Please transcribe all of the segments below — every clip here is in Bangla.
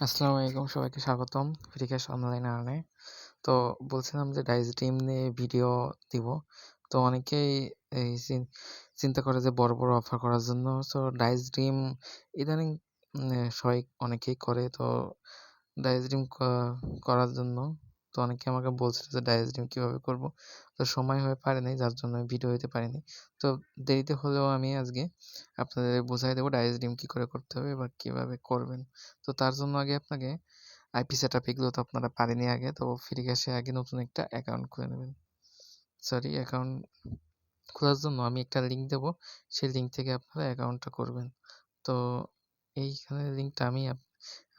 আসসালামু আলাইকুম, সবাইকে স্বাগতম ফ্রিক্যাশ অনলাইন আর্নে। তো বলছিলাম যে ডাইস ড্রিম নিয়ে ভিডিও দিব। তো অনেকেই এই চিন্তা করে যে বড় বড় অফার করার জন্য। সো ডাইস ড্রিম ইদানিং সবাই অনেকেই করে। তো ডাইস ড্রিম করার জন্য তো অনেকে আমাকে বলছিল যে ডাইস ড্রিম কীভাবে করব। তো সময় হয়ে পারেনি, যার জন্য আমি ভিডিও দিতে পারিনি। তো দেরিতে হলেও আমি আজকে আপনাদের বুঝাই দেবো ডাইস ড্রিম কী করে করতে হবে বা কীভাবে করবেন। তো তার জন্য আগে আপনাকে আইপি সেটআপ এগুলো তো আপনারা পারেনই আগে। তো ফ্রিক্যাশে আগে নতুন একটা অ্যাকাউন্ট খুলে নেবেন। অ্যাকাউন্ট খোলার জন্য আমি একটা লিঙ্ক দেবো, সেই লিঙ্ক থেকে আপনারা অ্যাকাউন্টটা করবেন। তো এইখানে লিঙ্কটা আমি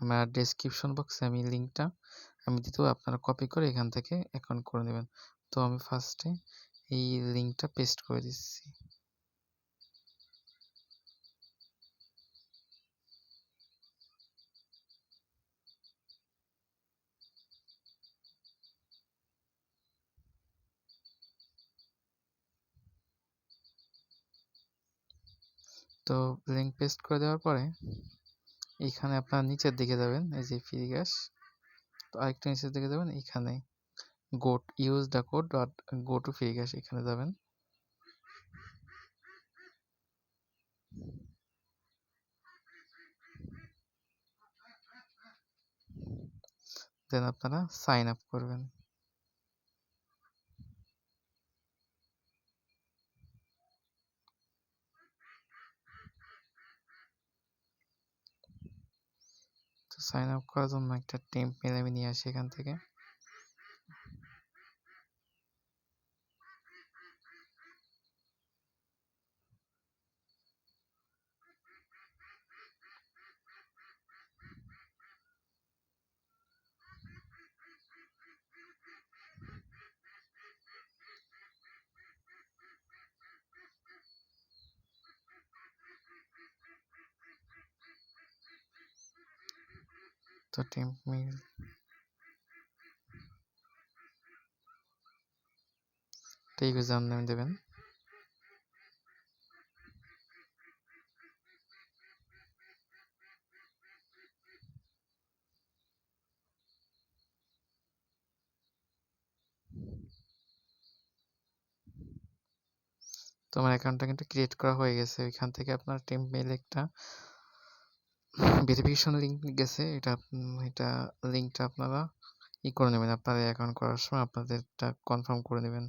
আমার ডেসক্রিপশন বক্সে আমি লিঙ্কটা আমি দিয়ে দেবো, আপনারা কপি করে এখান থেকে অ্যাকাউন্ট করে নেবেন। তো আমি ফার্স্টে এই লিঙ্কটা পেস্ট করে দিচ্ছি। তো লিঙ্ক পেস্ট করে দেওয়ার পরে এইখানে আপনারা নিচের দিকে যাবেন, এই যে ফ্রিক্যাশ। তো আরেকটু নিচের দিকে যাবেন, এইখানে use the code dot go to Freecash, এখানে যাবেন। দেন আপনারা সাইন আপ করবেন। তো সাইন আপ করার জন্য একটা টেম্প মেল আমি নিয়ে আসি এখান থেকে। তো টেম্প মেল ইউজার নেম দেবেন। তো আমার অ্যাকাউন্টটা কিন্তু ক্রিয়েট করা হয়ে গেছে। এখান থেকে আপনার টেম্প মেইলে একটা ভেরিফিকেশন লিঙ্ক গেছে, এটা লিঙ্কটা আপনারা করে নেবেন। আপনারা অ্যাকাউন্ট করার সময় আপনাদেরটা কনফার্ম করে নেবেন,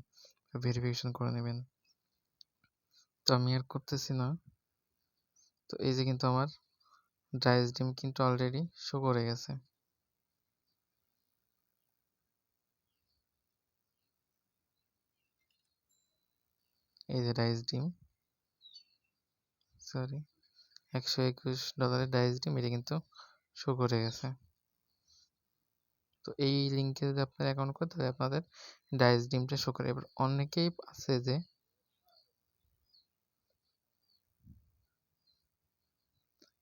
ভেরিফিকেশন করে নেবেন। তো আমি আর করতেছি না। তো এই যে কিন্তু আমার ডাইস ড্রিম কিন্তু অলরেডি শো করে গেছে। এই যে ডাইস ড্রিম, $121 ডাইস ড্রিম, এটা কিন্তু শো করে গেছে। তো এই লিঙ্কে যদি আপনারা অ্যাকাউন্ট করেন তাহলে আপনাদের ডাইস ড্রিমটা শো করে। এবার অনেকেই আছে যে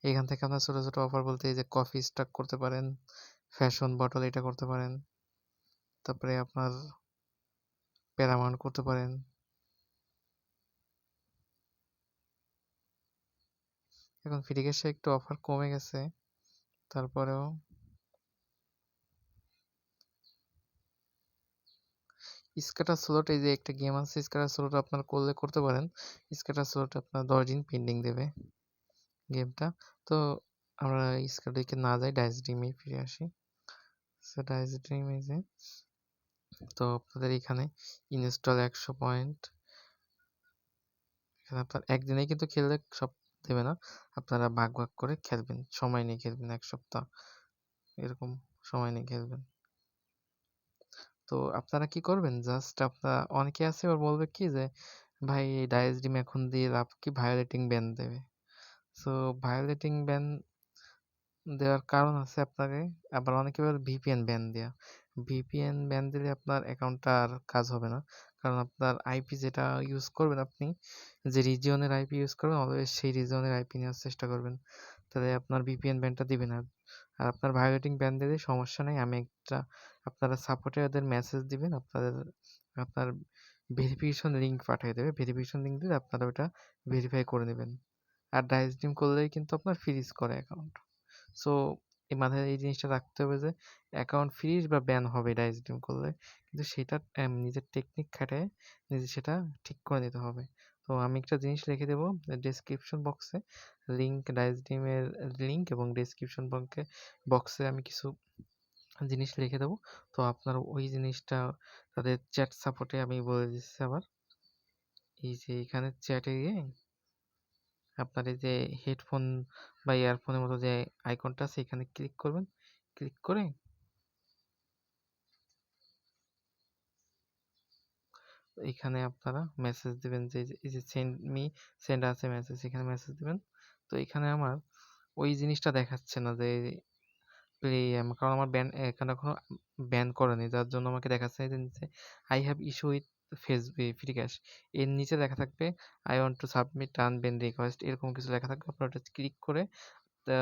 এখান থেকে আপনার ছোটো ছোটো অফার বলতে এই যে কফি স্টক করতে পারেন, ফ্যাশন বটল এটা করতে পারেন, তারপরে আপনার প্যারামাউন্ট করতে পারেন। এখন ফ্রিক্যাশে একটু অফার কমে গেছে, তারপরেও স্ক্যাটার স্লট, এই যে একটা গেম আছে স্ক্যাটার স্লট, আপনার করতে পারেন। স্ক্যাটার স্লট আপনার 10 দিন পেন্ডিং দেবে গেমটা। তো আমরা স্ক্যাটারকে না যাই, ডাইস ড্রিমে ফিরে আসি। ডাইস ড্রিম এই যে, তো আপনাদের এখানে ইনস্টল 100 পয়েন্ট, এখানে আপনার একদিনেই কিন্তু খেললে সব দেবে না, আপনারা ভাগ ভাগ করে খেলবেন, সময় নিয়ে খেলবেন, 1 সপ্তাহ এরকম সময় নিয়ে খেলবেন। তো আপনারা কি করবেন, জাস্ট আপনারা অনেকে আছে ওর বলবে কি যে ভাই ডাইস ড্রিম এখন দিয়ে লাভ কি, ভায়োলেটিং ব্যান দেবে। সো ভায়োলেটিং ব্যান দেওয়ার কারণ আছে আপনাকে, আবার অনেকে বলে ভিপিএন ব্যান দেওয়া। ভিপিএন ব্যান দিলে আপনার অ্যাকাউন্টটা আর কাজ হবে না, কারণ আপনার আইপি যেটা ইউজ করবেন, আপনি যে রিজিয়নের আইপি ইউজ করবেন অলওয়েজ সেই রিজিয়নের আইপি নেওয়ার চেষ্টা করবেন, তাহলে আপনার ভিপিএন ব্যানটা দিবে না। আর আপনার ভায়োলেটিং ব্যান দিলে সমস্যা নেই, আমি একটা আপনারা সাপোর্টে ওদের মেসেজ দিবেন, আপনার ভেরিফিকেশন লিঙ্ক পাঠিয়ে দেবে, ভেরিফিকেশন লিঙ্ক দিলে আপনারা ওটা ভেরিফাই করে নেবেন। আর ডাইস ড্রিম করলেই কিন্তু আপনার ফ্রিজ করে অ্যাকাউন্ট। সো এই মাথায় এই জিনিসটা রাখতে হবে যে অ্যাকাউন্ট ফ্রিজ বা ব্যান হবে ডাইস ডিম করলে, কিন্তু সেটা নিজের টেকনিক খাটায় নিজে সেটা ঠিক করে নিতে হবে। তো আমি একটা জিনিস লিখে দেবো ডেসক্রিপশন বক্সে, ডাইস ডিমের লিঙ্ক, এবং ডেসক্রিপশন বক্সে আমি কিছু জিনিস লিখে দেবো। তো আপনার ওই জিনিসটা তাদের চ্যাট সাপোর্টে আমি বলে দিচ্ছি আবার, এই যে এখানে চ্যাটে গিয়ে আপনার এই যে হেডফোন বা ইয়ারফোনের মতো যে আইকনটা আছে এখানে ক্লিক করবেন। ক্লিক করে এখানে আপনারা মেসেজ দিবেন যে এই যে সেন্ড আছে মেসেজ, এখানে মেসেজ দিবেন। তো এখানে আমার ওই জিনিসটা দেখাচ্ছে না যে কারণ আমার এখানে এখনো ব্যান করেনি, যার জন্য আমাকে দেখাচ্ছে যে নিচে I have issue with free cash, এর নিচে লেখা থাকবে I want to submit unban request, এরকম কিছু লেখা থাকবে। আপনার ওটা ক্লিক করে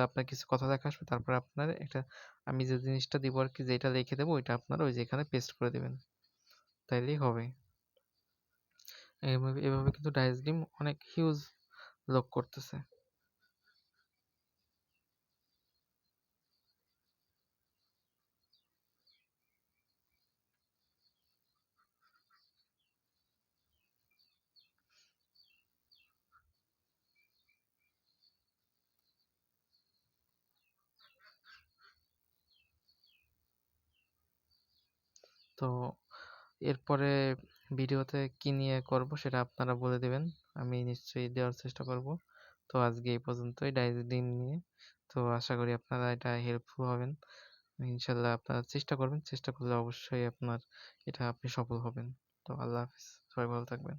আপনার কিছু কথা লেখা আসবে, তারপরে আপনার একটা আমি যে জিনিসটা দিব আর কি, যেটা লিখে দেবো ওইটা আপনারা ওই যে এখানে পেস্ট করে দেবেন, তাইলেই হবে। এভাবে কিন্তু ডাইস গেম অনেক হিউজ লোক করতেছে। তো এরপরে ভিডিওতে কি নিয়ে করব সেটা আপনারা বলে দেবেন, আমি নিশ্চয়ই দেওয়ার চেষ্টা করব। তো আজকে এই পর্যন্তই ডাইস গেম নিয়ে। তো আশা করি আপনারা এটা হেল্পফুল হবেন। ইনশাল্লাহ আপনারা চেষ্টা করবেন, চেষ্টা করলে অবশ্যই আপনি সফল হবেন। তো আল্লাহ হাফিজ, সবাই ভালো থাকবেন।